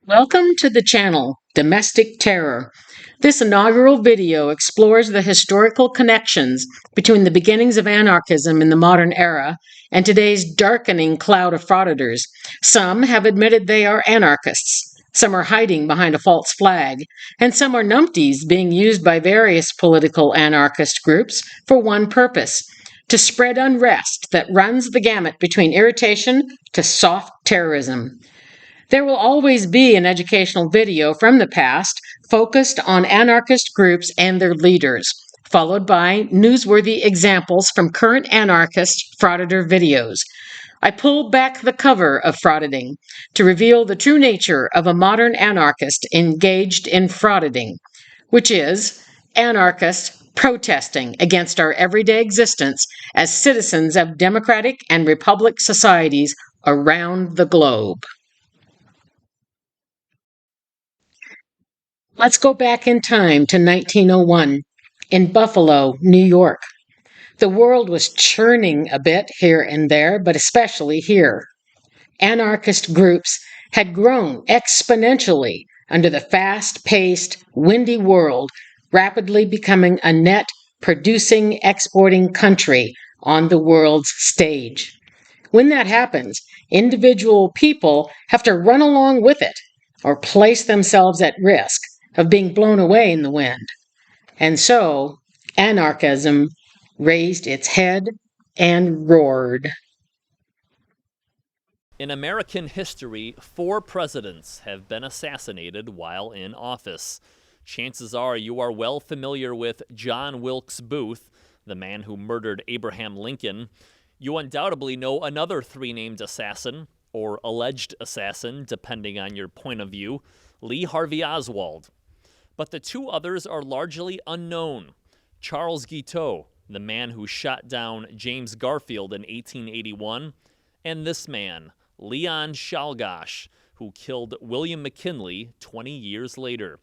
Welcome to the channel, Domestic Terror. This inaugural video explores the historical connections between the beginnings of anarchism in the modern era and today's darkening cloud of frauditors. Some have admitted they are anarchists. Some are hiding behind a false flag, and some are numpties being used by various political anarchist groups for one purpose: to spread unrest that runs the gamut between irritation to soft terrorism. There will always be an educational video from the past focused on anarchist groups and their leaders, followed by newsworthy examples from current anarchist frauditor videos. I pulled back the cover of frauditing to reveal the true nature of a modern anarchist engaged in frauditing, which is anarchists protesting against our everyday existence as citizens of democratic and republic societies around the globe. Let's go back in time to 1901 in Buffalo, New York. The world was churning a bit here and there, but especially here. Anarchist groups had grown exponentially under the fast-paced, windy world, rapidly becoming a net producing, exporting country on the world's stage. When that happens, individual people have to run along with it or place themselves at risk of being blown away in the wind. And so, anarchism raised its head and roared. In American history, 4 presidents have been assassinated while in office. Chances are you are well familiar with John Wilkes Booth, the man who murdered Abraham Lincoln. You undoubtedly know another 3-named assassin, or alleged assassin, depending on your point of view, Lee Harvey Oswald. But the 2 others are largely unknown. Charles Guiteau, the man who shot down James Garfield in 1881, and this man, Leon Czolgosz, who killed William McKinley 20 years later.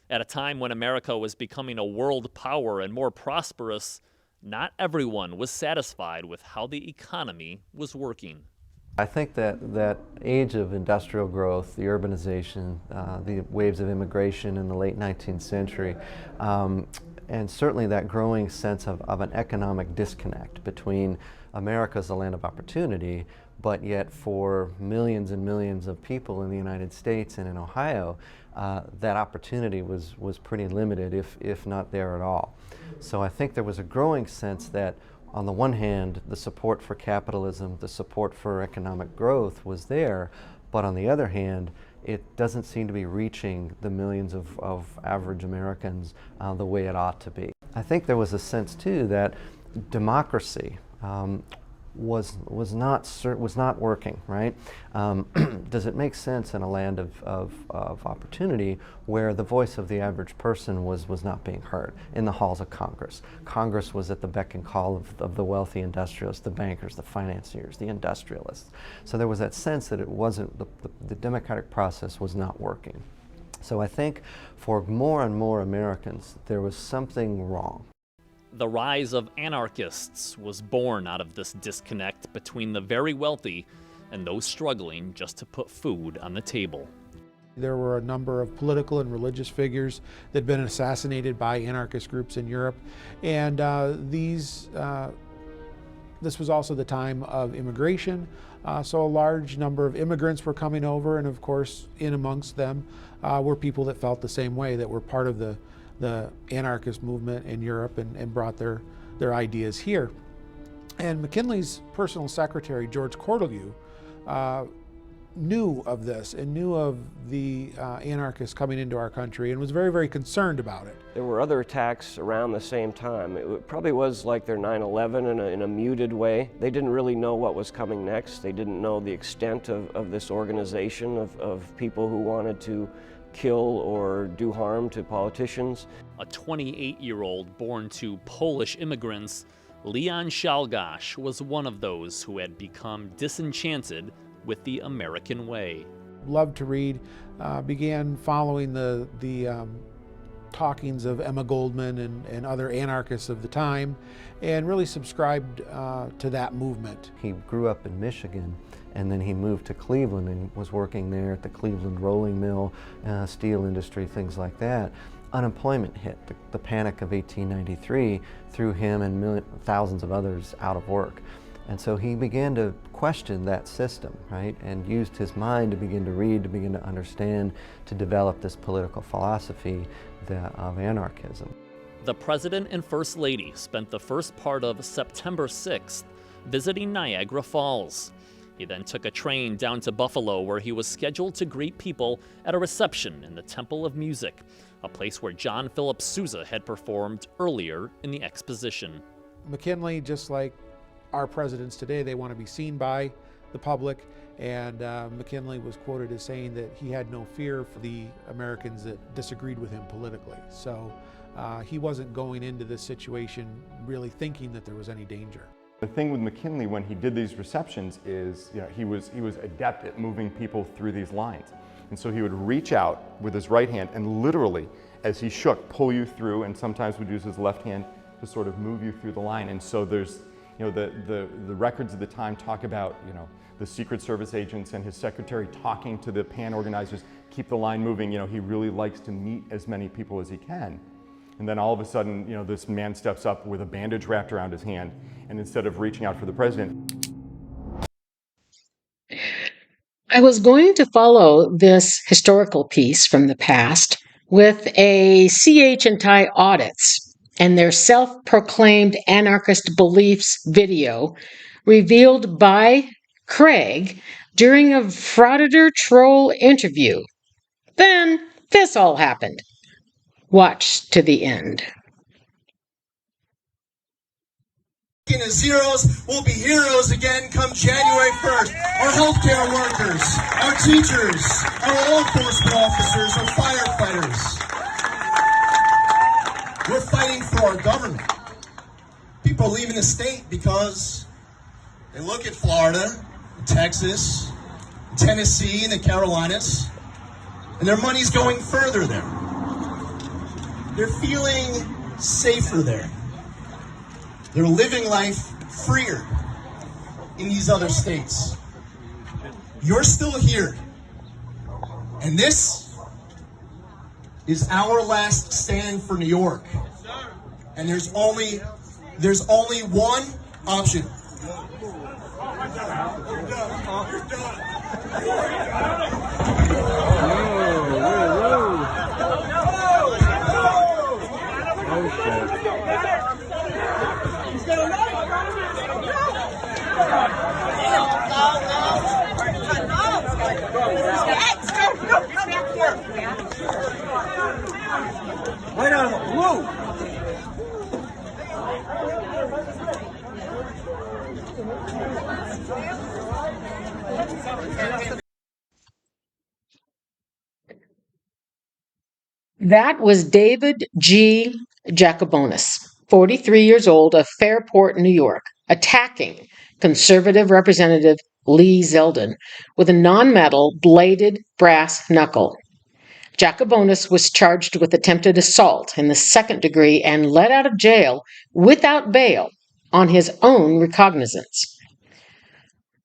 At a time when America was becoming a world power and more prosperous, not everyone was satisfied with how the economy was working. I think that age of industrial growth, the urbanization, the waves of immigration in the late 19th century, and certainly that growing sense of an economic disconnect between America as a land of opportunity, but yet for millions and millions of people in the United States and in Ohio, that opportunity was pretty limited, if not there at all. So I think there was a growing sense that on the one hand, the support for capitalism, the support for economic growth was there, but on the other hand, it doesn't seem to be reaching the millions of average Americans the way it ought to be. I think there was a sense too that democracy was not working, right? Does it make sense in a land of opportunity where the voice of the average person was not being heard in the halls of Congress? Congress was at the beck and call of the wealthy industrialists, the bankers, the financiers, the industrialists. So there was that sense that it wasn't, the democratic process was not working. So I think for more and more Americans, there was something wrong. The rise of anarchists was born out of this disconnect between the very wealthy and those struggling just to put food on the table. There were a number of political and religious figures that had been assassinated by anarchist groups in Europe, and this was also the time of immigration, so a large number of immigrants were coming over, and of course in amongst them were people that felt the same way, that were part of the anarchist movement in Europe and brought their ideas here. And McKinley's personal secretary, George Cortelyou, knew of this and knew of the anarchists coming into our country and was very, very concerned about it. There were other attacks around the same time. It probably was like their 9/11 in a muted way. They didn't really know what was coming next. They didn't know the extent of this organization of people who wanted to kill or do harm to politicians. A 28-year-old born to Polish immigrants, Leon Czolgosz was one of those who had become disenchanted with the American way. Loved to read, began following the talkings of Emma Goldman and other anarchists of the time, and really subscribed to that movement. He grew up in Michigan and then he moved to Cleveland and was working there at the Cleveland rolling mill, steel industry, things like that. Unemployment hit. The panic of 1893 threw him and thousands of others out of work. And so he began to question that system, right? And used his mind to begin to read, to begin to understand, to develop this political philosophy of anarchism. The President and First Lady spent the first part of September 6th visiting Niagara Falls. He then took a train down to Buffalo, where he was scheduled to greet people at a reception in the Temple of Music, a place where John Philip Sousa had performed earlier in the exposition. McKinley, just like our presidents today, they want to be seen by the public, and McKinley was quoted as saying that he had no fear for the Americans that disagreed with him politically. So he wasn't going into this situation really thinking that there was any danger. The thing with McKinley when he did these receptions is, he was adept at moving people through these lines. And so he would reach out with his right hand and literally, as he shook, pull you through, and sometimes would use his left hand to sort of move you through the line. And so there's, the records of the time talk about, the Secret Service agents and his secretary talking to the PAN organizers, keep the line moving. He really likes to meet as many people as he can. And then all of a sudden, this man steps up with a bandage wrapped around his hand, and instead of reaching out for the president. I was going to follow this historical piece from the past with a CH and Tie audits and their self-proclaimed anarchist beliefs video revealed by Craig during a Frauditor Troll interview. Then this all happened. Watch to the end. As heroes will be heroes again come January 1st. Our healthcare workers, our teachers, our law enforcement officers, our firefighters. We're fighting for our government. People are leaving the state because they look at Florida, Texas, Tennessee, and the Carolinas, and their money's going further there. They're feeling safer there. They're living life freer in these other states. You're still here. And this is our last stand for New York. And there's only one option. That was David G. Jacobonis, 43 years old, of Fairport, New York, attacking conservative Representative Lee Zeldin with a non-metal bladed brass knuckle. Jacobonis was charged with attempted assault in the second degree and let out of jail without bail on his own recognizance.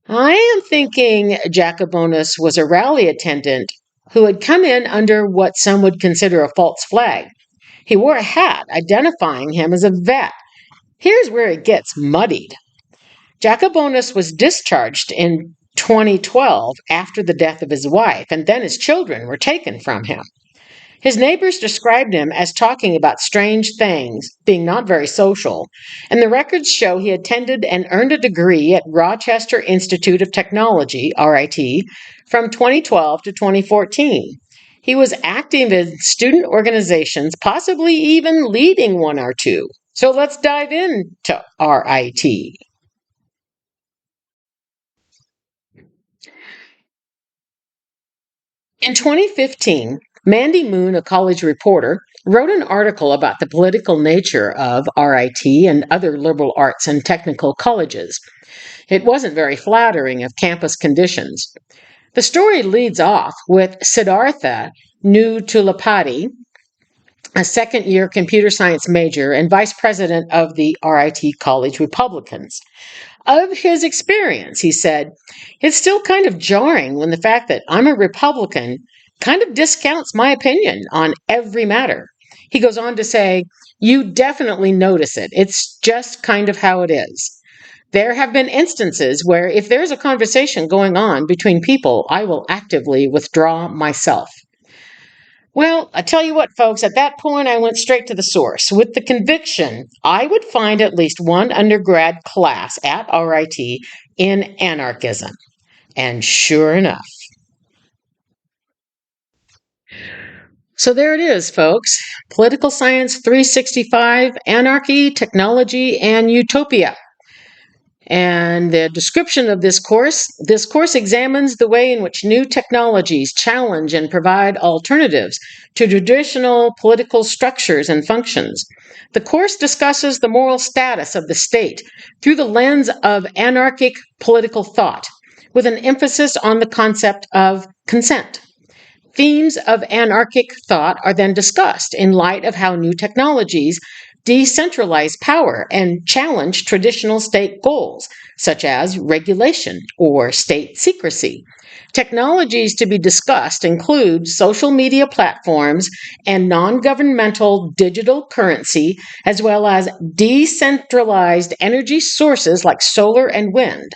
I am thinking Jacobonis was a rally attendant who had come in under what some would consider a false flag. He wore a hat identifying him as a vet. Here's where it gets muddied. Jacobonis was discharged in 2012 after the death of his wife, and then his children were taken from him. His neighbors described him as talking about strange things, being not very social, and the records show he attended and earned a degree at Rochester Institute of Technology, RIT, from 2012 to 2014. He was active in student organizations, possibly even leading one or two. So let's dive into RIT. In 2015, Mandy Moon, a college reporter, wrote an article about the political nature of RIT and other liberal arts and technical colleges. It wasn't very flattering of campus conditions. The story leads off with Siddhartha Nuttulapadi, a second-year computer science major and vice president of the RIT College Republicans. Of his experience, he said, "It's still kind of jarring when the fact that I'm a Republican kind of discounts my opinion on every matter." He goes on to say, "You definitely notice it. It's just kind of how it is. There have been instances where if there's a conversation going on between people, I will actively withdraw myself." Well, I tell you what, folks, at that point, I went straight to the source with the conviction I would find at least one undergrad class at RIT in anarchism. And sure enough. So there it is, folks. Political Science 365, Anarchy, Technology, and Utopia. And the description of this course examines the way in which new technologies challenge and provide alternatives to traditional political structures and functions. The course discusses the moral status of the state through the lens of anarchic political thought, with an emphasis on the concept of consent. Themes of anarchic thought are then discussed in light of how new technologies decentralize power and challenge traditional state goals, such as regulation or state secrecy. Technologies to be discussed include social media platforms and non-governmental digital currency, as well as decentralized energy sources like solar and wind.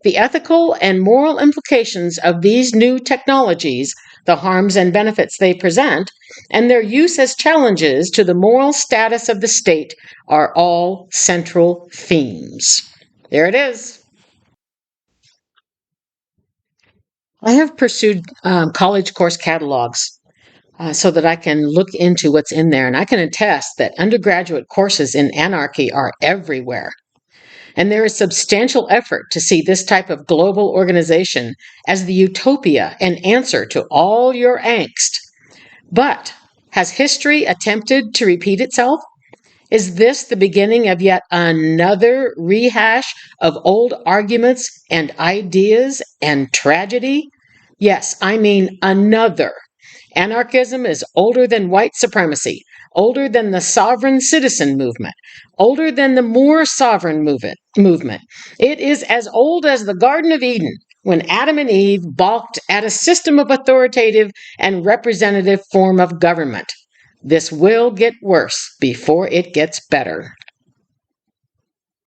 The ethical and moral implications of these new technologies, the harms and benefits they present, and their use as challenges to the moral status of the state are all central themes. There it is. I have pursued college course catalogs so that I can look into what's in there, and I can attest that undergraduate courses in anarchy are everywhere. And there is substantial effort to see this type of global organization as the utopia and answer to all your angst. But has history attempted to repeat itself? Is this the beginning of yet another rehash of old arguments and ideas and tragedy? Yes, I mean another. Anarchism is older than white supremacy, older than the sovereign citizen movement, older than the more sovereign movement. It is as old as the Garden of Eden, when Adam and Eve balked at a system of authoritative and representative form of government. This will get worse before it gets better.